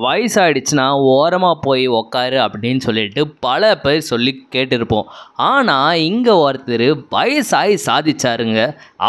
வயசாயிடுச்சுன்னா ஓரமாக போய் உக்காரு அப்படின்னு சொல்லிட்டு பல பேர் சொல்லி கேட்டிருப்போம். ஆனால் இங்கே ஒருத்தர் வயசாகி சாதிச்சாருங்க.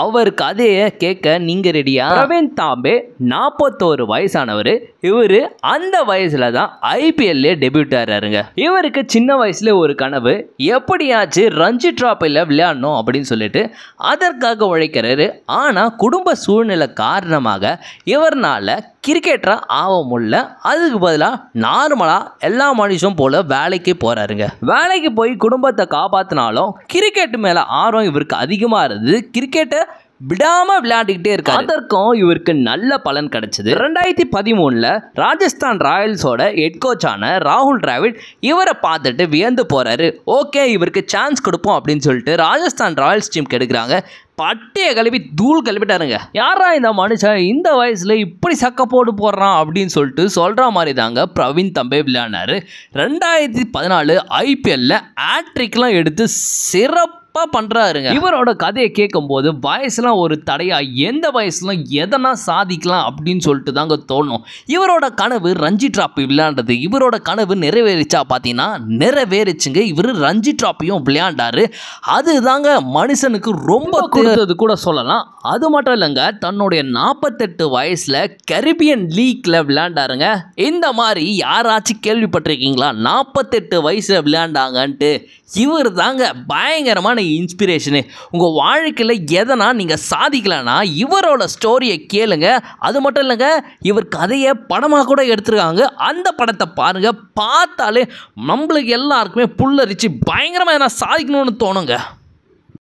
அவர் கதையை கேட்க நீங்கள் ரெடியா? பிரவீன் தாம்பே 41 வயசானவர். இவர் அந்த வயசில் தான் ஐபிஎல்லே டெபியூட் ஆகிறாருங்க. இவருக்கு சின்ன வயசுல ஒரு கனவு, எப்படியாச்சும் ரஞ்சி டிராஃபியில் விளையாடணும் அப்படின்னு சொல்லிட்டு அதற்காக உழைக்கிறாரு. ஆனால் குடும்ப சூழ்நிலை காரணமாக இவர்னால கிரிக்கெட்டராக ஆக முடியல. அதுக்கு பதிலாக நார்மலாக எல்லா மனுஷனும் போல் வேலைக்கு போகிறாருங்க. வேலைக்கு போய் குடும்பத்தை காப்பாற்றினாலும் கிரிக்கெட் மேலே ஆர்வம் இவருக்கு அதிகமாக இருந்தது. கிரிக்கெட்டை விடாமல் விளையாடிக்கிட்டே இருக்காரு. அதற்கும் இவருக்கு நல்ல பலன் கிடைச்சது. 2013 ராஜஸ்தான் ராயல்ஸோட ஹெட் கோச்சான ராகுல் டிராவிட் இவரை பார்த்துட்டு வியந்து போகிறாரு. ஓகே, இவருக்கு சான்ஸ் கொடுப்போம் அப்படின்னு சொல்லிட்டு ராஜஸ்தான் ராயல்ஸ் டீமுக்கு எடுக்கிறாங்க. பட்டையை கழுவி தூள் கழுவிட்டாருங்க. யாரா இந்த மனுஷன் இந்த வயசில் இப்படி சக்க போட்டு போடுறான் அப்படின்னு சொல்லிட்டு சொல்கிற மாதிரி தாங்க பிரவீன் தாம்பே விளையாடினார். 2014 ஐபிஎல்ல ஹேட்ரிக்லாம் எடுத்து சிறப்பாக பண்ணுறாருங்க. இவரோட கதையை கேட்கும்போது வயசுலாம் ஒரு தடையா, எந்த வயசுலாம் எதனா சாதிக்கலாம் அப்படின்னு சொல்லிட்டு தாங்க தோணும். இவரோட கனவு ரஞ்சி டிராஃபி விளையாண்டது. இவரோட கனவு நிறைவேறிச்சா பார்த்தீங்கன்னா நிறைவேறிச்சுங்க. இவர் ரஞ்சி டிராஃபியும் விளையாண்டாரு. அது தாங்க மனுஷனுக்கு ரொம்ப கொடுத்தது கூட சொல்லலாம். அது மட்டும் இல்லைங்க, தன்னுடைய 48 வயசில் கரிபியன் லீக்ல விளையாண்டாருங்க. இந்த மாதிரி யாராச்சும் கேள்விப்பட்டிருக்கீங்களா 48 வயசில் விளையாண்டாங்கன்ட்டு? இவர் தாங்க பயங்கரமான இன்ஸ்பிரேஷனு. உங்கள் வாழ்க்கையில் எதனா நீங்கள் சாதிக்கலன்னா இவரோட ஸ்டோரியை கேளுங்க. அது மட்டும் இல்லைங்க, இவர் கதையை படமாக கூட எடுத்துருக்காங்க. அந்த படத்தை பாருங்கள். பார்த்தாலே நம்மளுக்கு எல்லாருக்குமே புல்லரிச்சு பயங்கரமாக எதனா சாதிக்கணும்னு தோணுங்க.